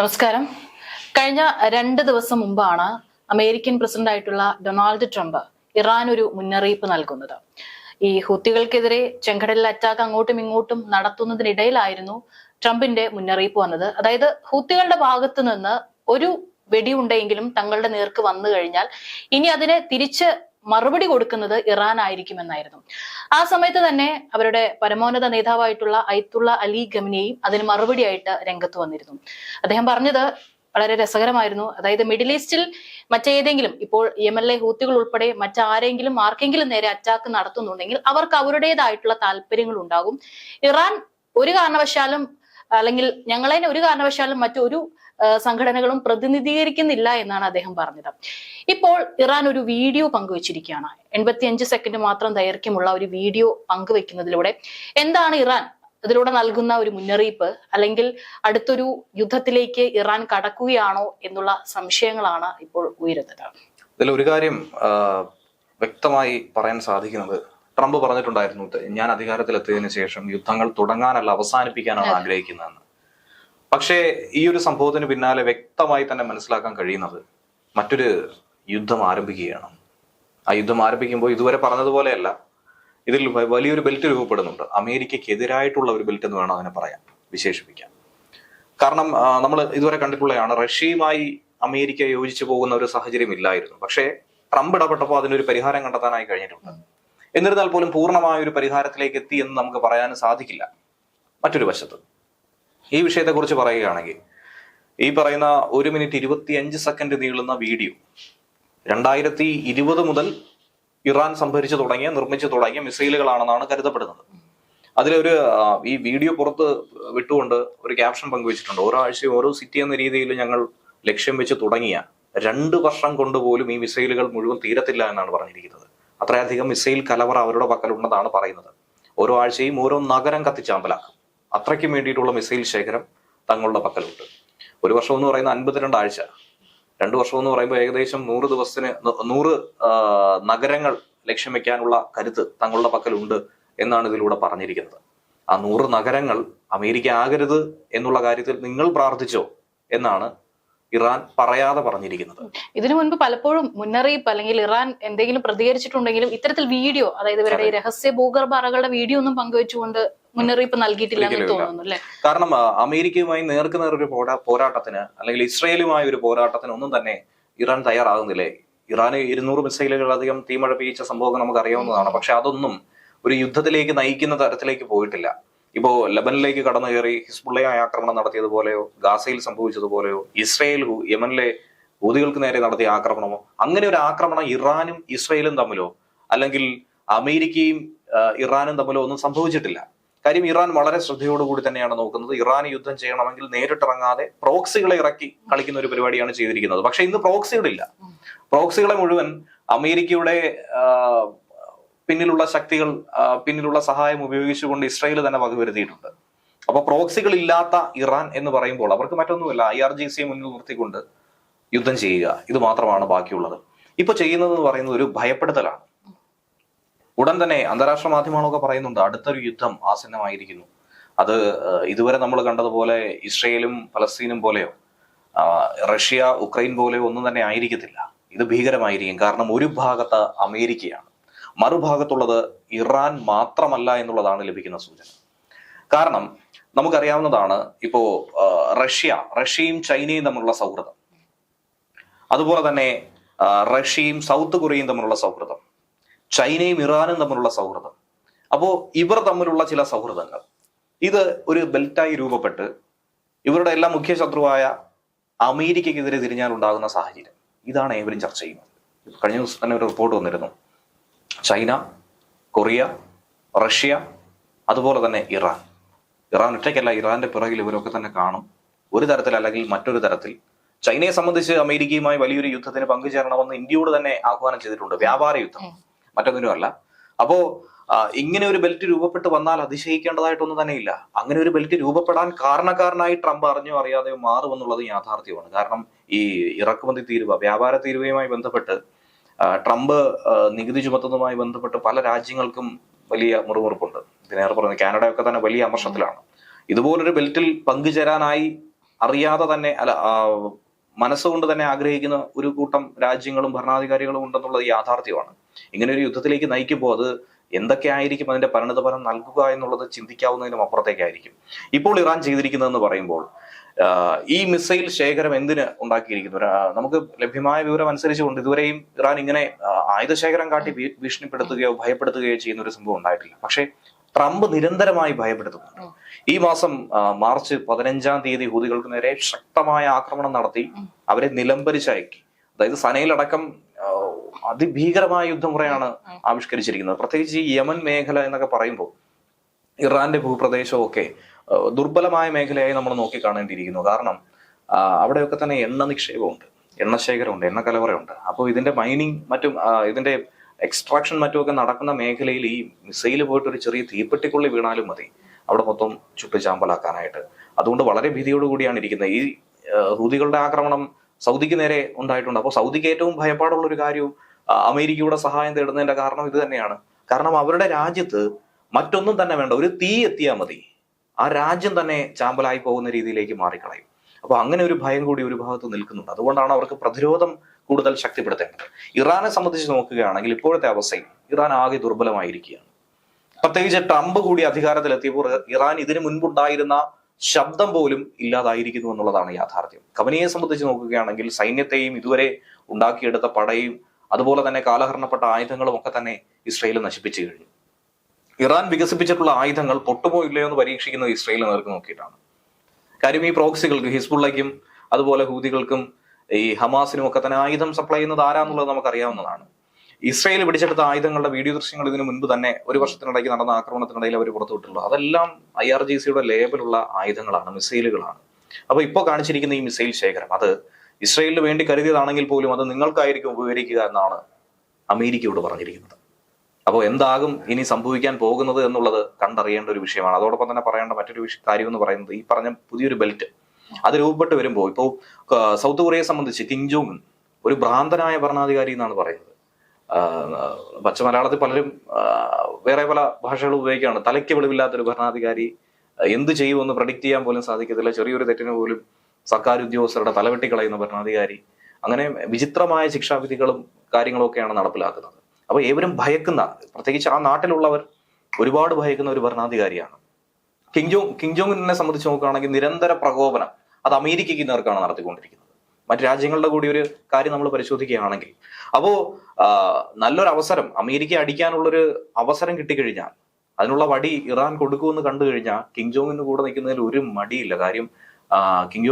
നമസ്കാരം. കഴിഞ്ഞ 2 ദിവസം മുമ്പാണ് അമേരിക്കൻ പ്രസിഡന്റ് ആയിട്ടുള്ള ഡൊണാൾഡ് ട്രംപ് ഇറാൻ ഒരു മുന്നറിയിപ്പ് നൽകുന്നത്. ഈ ഹൂത്തികൾക്കെതിരെ ചെങ്കടലിൽ അറ്റാക്ക് അങ്ങോട്ടും ഇങ്ങോട്ടും നടത്തുന്നതിനിടയിലായിരുന്നു ട്രംപിന്റെ മുന്നറിയിപ്പ് വന്നത്. അതായത് ഹൂത്തികളുടെ ഭാഗത്ത് നിന്ന് ഒരു വെടിയുണ്ടെങ്കിലും തങ്ങളുടെ നേർക്ക് വന്നു കഴിഞ്ഞാൽ ഇനി അതിനെ തിരിച്ച് മറുപടി കൊടുക്കുന്നത് ഇറാൻ ആയിരിക്കുമെന്നായിരുന്നു. ആ സമയത്ത് തന്നെ അവരുടെ പരമോന്നത നേതാവായിട്ടുള്ള അയത്തുള്ള അലി ഖമനേയി അതിന് മറുപടിയായിട്ട് രംഗത്ത് വന്നിരുന്നു. അദ്ദേഹം പറഞ്ഞത് വളരെ രസകരമായിരുന്നു. അതായത് മിഡിൽ ഈസ്റ്റിൽ മറ്റേതെങ്കിലും, ഇപ്പോൾ യമനിലെ ഹൂത്തികൾ ഉൾപ്പെടെ മറ്റാരെങ്കിലും ആർക്കെങ്കിലും നേരെ അറ്റാക്ക് നടത്തുന്നുണ്ടെങ്കിൽ അവർക്ക് അവരുടേതായിട്ടുള്ള താല്പര്യങ്ങൾ ഉണ്ടാകും. ഇറാൻ ഒരു കാരണവശാലും, അല്ലെങ്കിൽ ഞങ്ങളെ ഒരു കാരണവശാലും മറ്റൊരു സംഘടനകളും പ്രതിനിധീകരിക്കുന്നില്ല എന്നാണ് അദ്ദേഹം പറഞ്ഞത്. ഇപ്പോൾ ഇറാൻ ഒരു വീഡിയോ പങ്കുവച്ചിരിക്കുകയാണ്. 85 സെക്കൻഡ് മാത്രം ദൈർഘ്യമുള്ള ഒരു വീഡിയോ പങ്കുവെക്കുന്നതിലൂടെ എന്താണ് ഇറാൻ ഇതിലൂടെ നൽകുന്ന ഒരു മുന്നറിയിപ്പ്, അല്ലെങ്കിൽ അടുത്തൊരു യുദ്ധത്തിലേക്ക് ഇറാൻ കടക്കുകയാണോ എന്നുള്ള സംശയങ്ങളാണ് ഇപ്പോൾ ഉയരുന്നത്. ഇതിൽ ഒരു കാര്യം വ്യക്തമായി പറയാൻ സാധിക്കുന്നത്, ട്രംപ് പറഞ്ഞിട്ടുണ്ടായിരുന്നു, ഞാൻ അധികാരത്തിലെത്തിയതിനു ശേഷം യുദ്ധങ്ങൾ തുടങ്ങാനല്ല അവസാനിപ്പിക്കാനാണ് ആഗ്രഹിക്കുന്നതെന്ന്. പക്ഷേ ഈ ഒരു സംഭവത്തിന് പിന്നാലെ വ്യക്തമായി തന്നെ മനസ്സിലാക്കാൻ കഴിയുന്നത് മറ്റൊരു യുദ്ധം ആരംഭിക്കുകയാണ്. ആ യുദ്ധം ആരംഭിക്കുമ്പോൾ ഇതുവരെ പറഞ്ഞതുപോലെയല്ല, ഇതിൽ വലിയൊരു ബെൽറ്റ് രൂപപ്പെടുന്നുണ്ട്. അമേരിക്കയ്ക്കെതിരായിട്ടുള്ള ഒരു ബെൽറ്റ് എന്ന് വേണം അതിനെ പറയാൻ, വിശേഷിപ്പിക്കാൻ. കാരണം നമ്മൾ ഇതുവരെ കണ്ടിട്ടുള്ളതാണ്, റഷ്യയുമായി അമേരിക്ക യോജിച്ചു പോകുന്ന ഒരു സാഹചര്യം ഇല്ലായിരുന്നു. പക്ഷേ ട്രംപ് ഇടപെട്ടപ്പോൾ അതിനൊരു പരിഹാരം കണ്ടെത്താനായി കഴിഞ്ഞിട്ടുണ്ട്. എന്നിരുന്നാൽ പോലും പൂർണ്ണമായ ഒരു പരിഹാരത്തിലേക്ക് എത്തി എന്ന് നമുക്ക് പറയാൻ സാധിക്കില്ല. മറ്റൊരു വശത്ത് ഈ വിഷയത്തെക്കുറിച്ച് പറയുകയാണെങ്കിൽ, ഈ പറയുന്ന 1 മിനിറ്റ് 25 സെക്കൻഡ് നീളുന്ന വീഡിയോ 2020 മുതൽ ഇറാൻ സംഭരിച്ചു തുടങ്ങിയ, നിർമ്മിച്ചു തുടങ്ങിയ മിസൈലുകളാണെന്നാണ് കരുതപ്പെടുന്നത്. അതിലൊരു ഈ വീഡിയോ പുറത്ത് വിട്ടുകൊണ്ട് ഒരു ക്യാപ്ഷൻ പങ്കുവച്ചിട്ടുണ്ട്. ഓരോ ആഴ്ചയും ഓരോ സിറ്റി എന്ന രീതിയിൽ ഞങ്ങൾ ലക്ഷ്യം വെച്ച് തുടങ്ങിയ 2 വർഷം കൊണ്ടുപോലും ഈ മിസൈലുകൾ മുഴുവൻ തീരത്തില്ല എന്നാണ് പറഞ്ഞിരിക്കുന്നത്. അത്രയധികം മിസൈൽ കലവറ അവരുടെ പക്കലുണ്ടെന്നാണ് പറയുന്നത്. ഓരോ ആഴ്ചയും ഓരോ നഗരം കത്തിച്ചാമ്പലാക്കും. അത്രയ്ക്കും വേണ്ടിയിട്ടുള്ള മിസൈൽ ശേഖരം തങ്ങളുടെ പക്കലുണ്ട്. 1 വർഷം എന്ന് പറയുന്ന 52 ആഴ്ച, 2 വർഷം എന്ന് പറയുമ്പോൾ ഏകദേശം 100 ദിവസത്തിന് 100 നഗരങ്ങൾ ലക്ഷ്യം വെക്കാനുള്ള കരുത്ത് തങ്ങളുടെ പക്കലുണ്ട് എന്നാണ് ഇതിലൂടെ പറഞ്ഞിരിക്കുന്നത്. ആ 100 നഗരങ്ങൾ അമേരിക്ക ആകരുത് എന്നുള്ള കാര്യത്തിൽ നിങ്ങൾ പ്രാർത്ഥിച്ചോ എന്നാണ് ഇറാൻ പറയാതെ പറഞ്ഞിരിക്കുന്നത്. ഇതിനു മുൻപ് പലപ്പോഴും മുന്നറിയിപ്പ്, അല്ലെങ്കിൽ ഇറാൻ എന്തെങ്കിലും പ്രതികരിച്ചിട്ടുണ്ടെങ്കിലും ഇത്തരത്തിൽ വീഡിയോ, അതായത് ഇവരുടെ രഹസ്യ ഭൂഗർഭ അറകളുടെ വീഡിയോ ഒന്നും പങ്കുവെച്ചുകൊണ്ട് മുന്നറിയിപ്പ് നൽകിയിട്ടില്ല എന്ന് തോന്നുന്നു അല്ലെ? കാരണം അമേരിക്കയുമായി നേർക്കുനേർ ഒരു പോരാട്ടത്തിന്, അല്ലെങ്കിൽ ഇസ്രയേലുമായ ഒരു പോരാട്ടത്തിന് ഒന്നും തന്നെ ഇറാൻ തയ്യാറാകുന്നില്ലേ? ഇറാന് 200 മിസൈലുകളധികം തീമഴ പെയ്യിച്ച സംഭവം നമുക്ക് അറിയാവുന്നതാണ്. പക്ഷെ അതൊന്നും ഒരു യുദ്ധത്തിലേക്ക് നയിക്കുന്ന തരത്തിലേക്ക് പോയിട്ടില്ല. ഇപ്പോ ലബനിലേക്ക് കടന്നു കയറി ഹിസ്ബുള്ളയായ ആക്രമണം നടത്തിയതുപോലെയോ, ഗാസയിൽ സംഭവിച്ചതുപോലെയോ, ഇസ്രയേൽ യമനിലെ ഹൂതികൾക്ക് നേരെ നടത്തിയ ആക്രമണമോ, അങ്ങനെ ഒരു ആക്രമണം ഇറാനും ഇസ്രയേലും തമ്മിലോ, അല്ലെങ്കിൽ അമേരിക്കയും ഇറാനും തമ്മിലോ ഒന്നും സംഭവിച്ചിട്ടില്ല. കാര്യം ഇറാൻ വളരെ ശ്രദ്ധയോടുകൂടി തന്നെയാണ് നോക്കുന്നത്. ഇറാൻ യുദ്ധം ചെയ്യണമെങ്കിൽ നേരിട്ടിറങ്ങാതെ പ്രോക്സികളെ ഇറക്കി കളിക്കുന്ന ഒരു പരിപാടിയാണ് ചെയ്തിരിക്കുന്നത്. പക്ഷെ ഇന്ന് പ്രോക്സികളില്ല. പ്രോക്സികളെ മുഴുവൻ അമേരിക്കയുടെ പിന്നിലുള്ള ശക്തികൾ, പിന്നിലുള്ള സഹായം ഉപയോഗിച്ചുകൊണ്ട് ഇസ്രായേൽ തന്നെ വകവരുത്തിയിട്ടുണ്ട്. അപ്പൊ പ്രോക്സികൾ ഇല്ലാത്ത ഇറാൻ എന്ന് പറയുമ്പോൾ അവർക്ക് മറ്റൊന്നുമില്ല, IRGC മുന്നിൽ നിർത്തിക്കൊണ്ട് യുദ്ധം ചെയ്യുക, ഇത് മാത്രമാണ് ബാക്കിയുള്ളത്. ഇപ്പൊ ചെയ്യുന്നത് എന്ന് പറയുന്നത് ഒരു ഭയപ്പെടുത്തലാണ്. ഉടൻ തന്നെ അന്താരാഷ്ട്ര മാധ്യമങ്ങളൊക്കെ പറയുന്നുണ്ട്, അടുത്തൊരു യുദ്ധം ആസന്നമായിരിക്കുന്നു. അത് ഇതുവരെ നമ്മൾ കണ്ടതുപോലെ ഇസ്രയേലും ഫലസ്തീനും പോലെയോ, റഷ്യ ഉക്രൈൻ പോലെയോ ഒന്നും തന്നെ ആയിരിക്കത്തില്ല. ഇത് ഭീകരമായിരിക്കും. കാരണം ഒരു ഭാഗത്ത് അമേരിക്കയാണ്, മറുഭാഗത്തുള്ളത് ഇറാൻ മാത്രമല്ല എന്നുള്ളതാണ് ലഭിക്കുന്ന സൂചന. കാരണം നമുക്കറിയാവുന്നതാണ്, ഇപ്പോ റഷ്യയും ചൈനയും തമ്മിലുള്ള സൗഹൃദം, അതുപോലെ തന്നെ റഷ്യയും സൗത്ത് കൊറിയയും തമ്മിലുള്ള സൗഹൃദം, ചൈനയും ഇറാനും തമ്മിലുള്ള സൗഹൃദം. അപ്പോ ഇവർ തമ്മിലുള്ള ചില സൗഹൃദങ്ങൾ, ഇത് ഒരു ബെൽറ്റായി രൂപപ്പെട്ട് ഇവരുടെ എല്ലാം മുഖ്യ ശത്രുവായ അമേരിക്കയ്ക്കെതിരെ തിരിഞ്ഞാൽ ഉണ്ടാകുന്ന സാഹചര്യം, ഇതാണ് ഏവരും ചർച്ച ചെയ്യുന്നത്. കഴിഞ്ഞ ദിവസം തന്നെ ഒരു റിപ്പോർട്ട് വന്നിരുന്നു, ചൈന, കൊറിയ, റഷ്യ, അതുപോലെ തന്നെ ഇറാൻ ഒറ്റയ്ക്കല്ല, ഇറാന്റെ പിറകിൽ ഇവരൊക്കെ തന്നെ കാണും, ഒരു തരത്തിൽ അല്ലെങ്കിൽ മറ്റൊരു തരത്തിൽ. ചൈനയെ സംബന്ധിച്ച് അമേരിക്കയുമായി വലിയൊരു യുദ്ധത്തിന് പങ്കുചേരണമെന്ന് ഇന്ത്യയോട് തന്നെ ആഹ്വാനം ചെയ്തിട്ടുണ്ട്, വ്യാപാര യുദ്ധം, മറ്റൊന്നിനുമല്ല. അപ്പോ ഇങ്ങനെ ഒരു ബെൽറ്റ് രൂപപ്പെട്ട് വന്നാൽ അതിശയിക്കേണ്ടതായിട്ടൊന്നും തന്നെ ഇല്ല. അങ്ങനെ ഒരു ബെൽറ്റ് രൂപപ്പെടാൻ കാരണക്കാരനായി ട്രംപ് അറിഞ്ഞോ അറിയാതെയോ മാറുമെന്നുള്ളത് യാഥാർത്ഥ്യമാണ്. കാരണം ഈ ഇറക്കുമതി തീരുവ, വ്യാപാര തീരുവയുമായി ബന്ധപ്പെട്ട് ട്രംപ് നികുതി ചുമത്തുന്നതുമായി ബന്ധപ്പെട്ട് പല രാജ്യങ്ങൾക്കും വലിയ മുറിവുറുപ്പുണ്ട്. ഇതിനേറെ പറഞ്ഞു കാനഡയൊക്കെ തന്നെ വലിയ അമർഷത്തിലാണ്. ഇതുപോലൊരു ബെൽറ്റിൽ പങ്കുചേരാനായി അറിയാതെ തന്നെ മനസ്സുകൊണ്ട് തന്നെ ആഗ്രഹിക്കുന്ന ഒരു കൂട്ടം രാജ്യങ്ങളും ഭരണാധികാരികളും ഉണ്ടെന്നുള്ളത് യാഥാർത്ഥ്യമാണ്. ഇങ്ങനെ ഒരു യുദ്ധത്തിലേക്ക് നയിക്കുമ്പോൾ അത് എന്തൊക്കെ ആയിരിക്കും അതിന്റെ പരിണതഫലം നൽകുക എന്നുള്ളത് ചിന്തിക്കാവുന്നതിനും അപ്പുറത്തേക്കായിരിക്കും. ഇപ്പോൾ ഇറാൻ ചെയ്തിരിക്കുന്നതെന്ന് പറയുമ്പോൾ ഈ മിസൈൽ ശേഖരം എന്തിന് ഉണ്ടാക്കിയിരിക്കുന്നു? നമുക്ക് ലഭ്യമായ വിവരം അനുസരിച്ചുകൊണ്ട് ഇതുവരെയും ഇറാൻ ഇങ്ങനെ ആയുധ ശേഖരം കാട്ടി ഭീഷണിപ്പെടുത്തുകയോ ഭയപ്പെടുത്തുകയോ ചെയ്യുന്ന ഒരു സംഭവം ഉണ്ടായിട്ടില്ല. പക്ഷേ ട്രംപ് നിരന്തരമായി ഭയപ്പെടുത്തുന്നുണ്ട്. ഈ മാസം മാർച്ച് 15-ാം തീയതി ഹൂതികൾക്ക് നേരെ ശക്തമായ ആക്രമണം നടത്തി അവരെ നിലംപരിച്ചയക്കി. അതായത് സനയിലടക്കം അതിഭീകരമായ യുദ്ധമുറയാണ് ആവിഷ്കരിച്ചിരിക്കുന്നത്. പ്രത്യേകിച്ച് ഈ യമൻ മേഖല എന്നൊക്കെ പറയുമ്പോൾ ഇറാന്റെ ഭൂപ്രദേശവും ഒക്കെ ദുർബലമായ മേഖലയായി നമ്മൾ നോക്കിക്കാണേണ്ടിയിരിക്കുന്നു. കാരണം അവിടെയൊക്കെ തന്നെ എണ്ണ നിക്ഷേപമുണ്ട്, എണ്ണശേഖരമുണ്ട്, എണ്ണ കലവറയുണ്ട്. അപ്പോൾ ഇതിന്റെ മൈനിങ് മറ്റും ഇതിന്റെ എക്സ്ട്രാക്ഷൻ മറ്റുമൊക്കെ നടക്കുന്ന മേഖലയിൽ ഈ മിസൈൽ പോയിട്ട് ഒരു ചെറിയ തീപ്പെട്ടിക്കുള്ളി വീണാലും മതി അവിടെ മൊത്തം ചുട്ടുചാമ്പലാക്കാനായിട്ട്. അതുകൊണ്ട് വളരെ ഭീതിയോടുകൂടിയാണ് ഇരിക്കുന്നത്. ഈ ഹൂതികളുടെ ആക്രമണം സൗദിക്ക് നേരെ ഉണ്ടായിട്ടുണ്ട്. അപ്പോൾ സൗദിക്ക് ഏറ്റവും ഭയപ്പാടുള്ള ഒരു കാര്യവും അമേരിക്കയുടെ സഹായം തേടുന്നതിന്റെ കാരണം ഇത് തന്നെയാണ്. കാരണം അവരുടെ രാജ്യത്ത് മറ്റൊന്നും തന്നെ വേണ്ട, ഒരു തീ എത്തിയാൽ മതി, ആ രാജ്യം തന്നെ ചാമ്പലായി പോകുന്ന രീതിയിലേക്ക് മാറിക്കളയും. അപ്പൊ അങ്ങനെ ഒരു ഭയം കൂടി ഒരു ഭാഗത്ത് നിൽക്കുന്നുണ്ട്. അതുകൊണ്ടാണ് അവർക്ക് പ്രതിരോധം കൂടുതൽ ശക്തിപ്പെടുത്തേണ്ടത്. ഇറാനെ സംബന്ധിച്ച് നോക്കുകയാണെങ്കിൽ ഇപ്പോഴത്തെ അവസ്ഥയിൽ ഇറാൻ ആകെ ദുർബലമായിരിക്കുകയാണ്. പ്രത്യേകിച്ച് ട്രംപ് കൂടി അധികാരത്തിലെത്തിയപ്പോൾ ഇറാൻ ഇതിനു മുൻപുണ്ടായിരുന്ന ശബ്ദം പോലും ഇല്ലാതായിരിക്കുന്നു എന്നുള്ളതാണ് യാഥാർത്ഥ്യം. ഖമനിയെ സംബന്ധിച്ച് നോക്കുകയാണെങ്കിൽ സൈന്യത്തെയും ഇതുവരെ ഉണ്ടാക്കിയെടുത്ത പടയും അതുപോലെ തന്നെ കാലഹരണപ്പെട്ട ആയുധങ്ങളും ഒക്കെ തന്നെ ഇസ്രയേൽ നശിപ്പിച്ചു കഴിഞ്ഞു. ഇറാൻ വികസിപ്പിച്ചിട്ടുള്ള ആയുധങ്ങൾ പൊട്ടുമോ ഇല്ലയോ എന്ന് പരീക്ഷിക്കുന്നത് ഇസ്രയേൽ നേർക്ക് നോക്കിയിട്ടാണ്. കാര്യം ഈ പ്രോക്സികൾക്ക് ഹിസ്ബുള്ളയ്ക്കും അതുപോലെ ഹൂതികൾക്കും ഈ ഹമാസിനും ഒക്കെ തന്നെ ആയുധം സപ്ലൈ ചെയ്യുന്നത് ആരാന്നുള്ളത് നമുക്കറിയാവുന്നതാണ്. ഇസ്രയേൽ പിടിച്ചെടുത്ത ആയുധങ്ങളുടെ വീഡിയോ ദൃശ്യങ്ങൾ ഇതിനു മുൻപ് തന്നെ ഒരു വർഷത്തിനിടയ്ക്ക് നടന്ന ആക്രമണത്തിനിടയിൽ അവർ പുറത്തുവിട്ടുള്ളൂ. അതെല്ലാം IRGCയുടെ ലേബലുള്ള ആയുധങ്ങളാണ്, മിസൈലുകളാണ്. അപ്പൊ ഇപ്പോൾ കാണിച്ചിരിക്കുന്ന ഈ മിസൈൽ ശേഖരം അത് ഇസ്രയേലിന് വേണ്ടി കരുതിയതാണെങ്കിൽ പോലും അത് നിങ്ങൾക്കായിരിക്കും ഉപകരിക്കുക എന്നാണ് അമേരിക്കയോട് പറഞ്ഞിരിക്കുന്നത്. അപ്പോൾ എന്താകും ഇനി സംഭവിക്കാൻ പോകുന്നത് എന്നുള്ളത് കണ്ടറിയേണ്ട ഒരു വിഷയമാണ്. അതോടൊപ്പം തന്നെ പറയേണ്ട മറ്റൊരു കാര്യം എന്ന് പറയുന്നത് ഈ പറഞ്ഞ പുതിയൊരു ബെൽറ്റ് അത് രൂപപ്പെട്ട് വരുമ്പോൾ ഇപ്പോൾ സൗത്ത് കൊറിയയെ സംബന്ധിച്ച് കിം ജോങ് ഉൻ ഒരു ഭ്രാന്തനായ ഭരണാധികാരി എന്നാണ് പറയുന്നത്. പച്ച മലയാളത്തിൽ പലരും വേറെ പല ഭാഷകൾ ഉപയോഗിക്കുകയാണ്. തലയ്ക്ക് വെളിവില്ലാത്തൊരു ഭരണാധികാരി, എന്ത് ചെയ്യുമെന്ന് പ്രഡിക്റ്റ് ചെയ്യാൻ പോലും സാധിക്കത്തില്ല, ചെറിയൊരു തെറ്റിന് പോലും സർക്കാർ ഉദ്യോഗസ്ഥരുടെ തലവെട്ടിക്കളയുന്ന ഭരണാധികാരി. അങ്ങനെ വിചിത്രമായ ശിക്ഷാവിധികളും കാര്യങ്ങളും ഒക്കെയാണ് നടപ്പിലാക്കുന്നത്. അപ്പൊ ഏവരും ഭയക്കുന്ന, പ്രത്യേകിച്ച് ആ നാട്ടിലുള്ളവർ ഒരുപാട് ഭയക്കുന്ന ഒരു ഭരണാധികാരിയാണ് കിം ജോങ് ഉന്നിനെ സംബന്ധിച്ച് നോക്കുകയാണെങ്കിൽ നിരന്തര പ്രകോപനം അത് അമേരിക്കയ്ക്ക് നേർക്കാണ് നടത്തിക്കൊണ്ടിരിക്കുന്നത്. മറ്റു രാജ്യങ്ങളുടെ കൂടി ഒരു കാര്യം നമ്മൾ പരിശോധിക്കുകയാണെങ്കിൽ അപ്പോ നല്ലൊരു അവസരം അമേരിക്ക അടിക്കാനുള്ളൊരു അവസരം കിട്ടിക്കഴിഞ്ഞാൽ അതിനുള്ള വടി ഇറാൻ കൊടുക്കുമെന്ന് കണ്ടു കഴിഞ്ഞാൽ കിം ജോങ് ഉന്നിന് കൂടെ നിൽക്കുന്നതിൽ ഒരു മടിയില്ല. കാര്യം കിം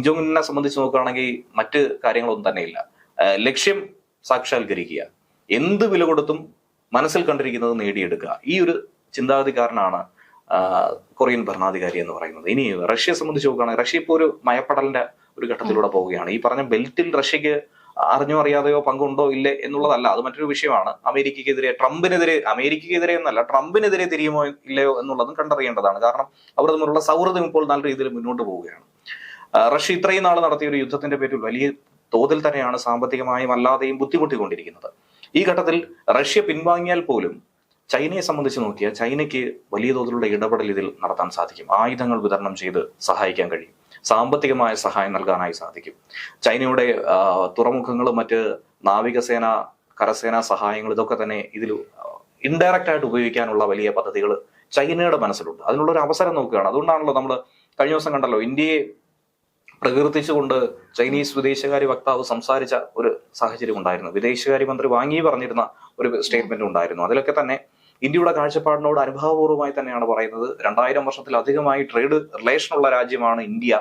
ജോങ് ഉന്നിനെ സംബന്ധിച്ച് നോക്കുകയാണെങ്കിൽ മറ്റ് കാര്യങ്ങളൊന്നും തന്നെയില്ല. ലക്ഷ്യം സാക്ഷാത്കരിക്കുക, എന്ത് വില കൊടുത്തും മനസ്സിൽ കണ്ടിരിക്കുന്നത് നേടിയെടുക്കുക, ഈ ഒരു ചിന്താഗതിക്കാരനാണ് കൊറിയൻ ഭരണാധികാരി എന്ന് പറയുന്നത്. ഇനി റഷ്യയെ സംബന്ധിച്ച് നോക്കുകയാണെങ്കിൽ റഷ്യ ഇപ്പോൾ ഒരു മയപ്പെടലിന്റെ ഒരു ഘട്ടത്തിലൂടെ പോവുകയാണ്. ഈ പറഞ്ഞ ബെൽറ്റിൽ റഷ്യക്ക് അറിഞ്ഞോ അറിയാതെയോ പങ്കുണ്ടോ ഇല്ലേ എന്നുള്ളതല്ല, അത് മറ്റൊരു വിഷയമാണ്. അമേരിക്കക്കെതിരെ എന്നല്ല, ട്രംപിനെതിരെ തിരിയുമോ ഇല്ലയോ എന്നുള്ളതും കണ്ടറിയേണ്ടതാണ്. കാരണം അവർ തമ്മിലുള്ള സൗഹൃദം ഇപ്പോൾ നല്ല രീതിയിൽ മുന്നോട്ട് പോവുകയാണ്. റഷ്യ ഇത്രയും നാൾ നടത്തിയ ഒരു യുദ്ധത്തിന്റെ പേരിൽ വലിയ തോതിൽ തന്നെയാണ് സാമ്പത്തികമായും അല്ലാതെയും ബുദ്ധിമുട്ടിക്കൊണ്ടിരിക്കുന്നത്. ഈ ഘട്ടത്തിൽ റഷ്യ പിൻവാങ്ങിയാൽ പോലും ചൈനയെ സംബന്ധിച്ച് നോക്കിയാൽ ചൈനയ്ക്ക് വലിയ തോതിലുള്ള ഇടപെടൽ ഇതിൽ നടത്താൻ സാധിക്കും. ആയുധങ്ങൾ വിതരണം ചെയ്ത് സഹായിക്കാൻ കഴിയും, സാമ്പത്തികമായ സഹായം നൽകാനായി സാധിക്കും. ചൈനയുടെ തുറമുഖങ്ങളും മറ്റ് നാവികസേന, കരസേന സഹായങ്ങൾ ഇതൊക്കെ തന്നെ ഇതിൽ ഇൻഡയറക്റ്റ് ആയിട്ട് ഉപയോഗിക്കാനുള്ള വലിയ പദ്ധതികൾ ചൈനയുടെ മനസ്സിലുണ്ട്. അതിനുള്ള ഒരു അവസരം നോക്കുകയാണ്. അതുകൊണ്ടാണല്ലോ നമ്മൾ കഴിഞ്ഞ ദിവസം കണ്ടല്ലോ ഇന്ത്യയെ പ്രകീർത്തിച്ചുകൊണ്ട് ചൈനീസ് വിദേശകാര്യ വക്താവ് സംസാരിച്ച ഒരു സാഹചര്യം ഉണ്ടായിരുന്നു. വിദേശകാര്യമന്ത്രി വാങ്ങി പറഞ്ഞിരുന്ന ഒരു സ്റ്റേറ്റ്മെന്റ് ഉണ്ടായിരുന്നു. അതിലൊക്കെ തന്നെ ഇന്ത്യയുടെ കാഴ്ചപ്പാടിനോട് അനുഭാവപൂർവ്വമായി തന്നെയാണ് പറയുന്നത്. 2000 വർഷത്തിലധികമായി ട്രേഡ് റിലേഷൻ ഉള്ള രാജ്യമാണ് ഇന്ത്യ.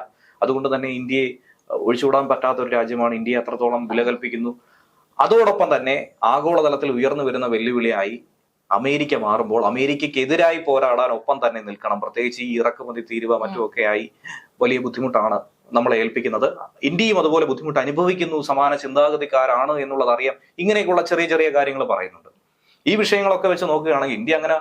അതുകൊണ്ട് തന്നെ ഇന്ത്യയെ ഒഴിച്ചുകൂടാൻ പറ്റാത്ത ഒരു രാജ്യമാണ്. ഇന്ത്യ എത്രത്തോളം വില കൽപ്പിക്കുന്നു. അതോടൊപ്പം തന്നെ ആഗോളതലത്തിൽ ഉയർന്നു വരുന്ന വെല്ലുവിളിയായി അമേരിക്ക മാറുമ്പോൾ അമേരിക്കക്കെതിരായി പോരാടാൻ ഒപ്പം തന്നെ നിൽക്കണം. പ്രത്യേകിച്ച് ഈ ഇറക്കുമതി തീരുവ മറ്റുമൊക്കെയായി വലിയ ബുദ്ധിമുട്ടാണ് നമ്മളെ ഏൽപ്പിക്കുന്നത്. ഇന്ത്യയും അതുപോലെ ബുദ്ധിമുട്ട് അനുഭവിക്കുന്നു, സമാന ചിന്താഗതിക്കാരാണ് എന്നുള്ളത് അറിയാം. ഇങ്ങനെയൊക്കെയുള്ള ചെറിയ ചെറിയ കാര്യങ്ങൾ പറയുന്നുണ്ട്. ഈ വിഷയങ്ങളൊക്കെ വെച്ച് നോക്കുകയാണെങ്കിൽ ഇന്ത്യ അങ്ങനെ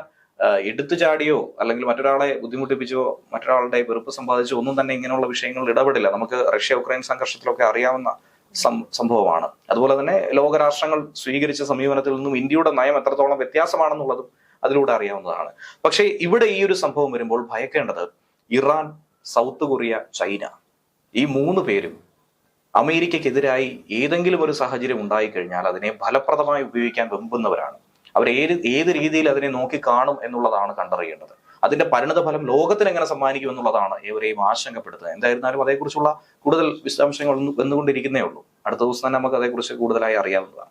എടുത്തു ചാടിയോ അല്ലെങ്കിൽ മറ്റൊരാളെ ബുദ്ധിമുട്ടിപ്പിച്ചോ മറ്റൊരാളുടെ വെറുപ്പ് സമ്പാദിച്ചോ ഒന്നും തന്നെ ഇങ്ങനെയുള്ള വിഷയങ്ങളിൽ ഇടപെടില്ല. നമുക്ക് റഷ്യ ഉക്രൈൻ സംഘർഷത്തിലൊക്കെ അറിയാവുന്ന സംഭവമാണ്. അതുപോലെ തന്നെ ലോകരാഷ്ട്രങ്ങൾ സ്വീകരിച്ച സമീപനത്തിൽ നിന്നും ഇന്ത്യയുടെ നയം എത്രത്തോളം വ്യത്യാസമാണെന്നുള്ളതും അതിലൂടെ അറിയാവുന്നതാണ്. പക്ഷേ ഇവിടെ ഈ ഒരു സംഭവം വരുമ്പോൾ ഭയക്കേണ്ടത് ഇറാൻ, സൗത്ത് കൊറിയ, ചൈന ഈ 3 പേരും അമേരിക്കക്കെതിരായി ഏതെങ്കിലും ഒരു സാഹചര്യം ഉണ്ടായിക്കഴിഞ്ഞാൽ അതിനെ ഫലപ്രദമായി ഉപയോഗിക്കാൻ വെമ്പുന്നവരാണ്. അവർ ഏത് രീതിയിൽ അതിനെ നോക്കി കാണും എന്നുള്ളതാണ് കണ്ടറിയേണ്ടത്. അതിന്റെ പരിണത ഫലം ലോകത്തിന് എങ്ങനെ സമ്മാനിക്കും എന്നുള്ളതാണ് ഏവരെയും ആശങ്കപ്പെടുത്തുന്നത്. എന്തായിരുന്നാലും അതേക്കുറിച്ചുള്ള കൂടുതൽ വിശദാംശങ്ങൾ വന്നുകൊണ്ടിരിക്കുന്നേ ഉള്ളൂ. അടുത്ത ദിവസം തന്നെ നമുക്ക് അതേക്കുറിച്ച് കൂടുതലായി അറിയാവുന്നതാണ്.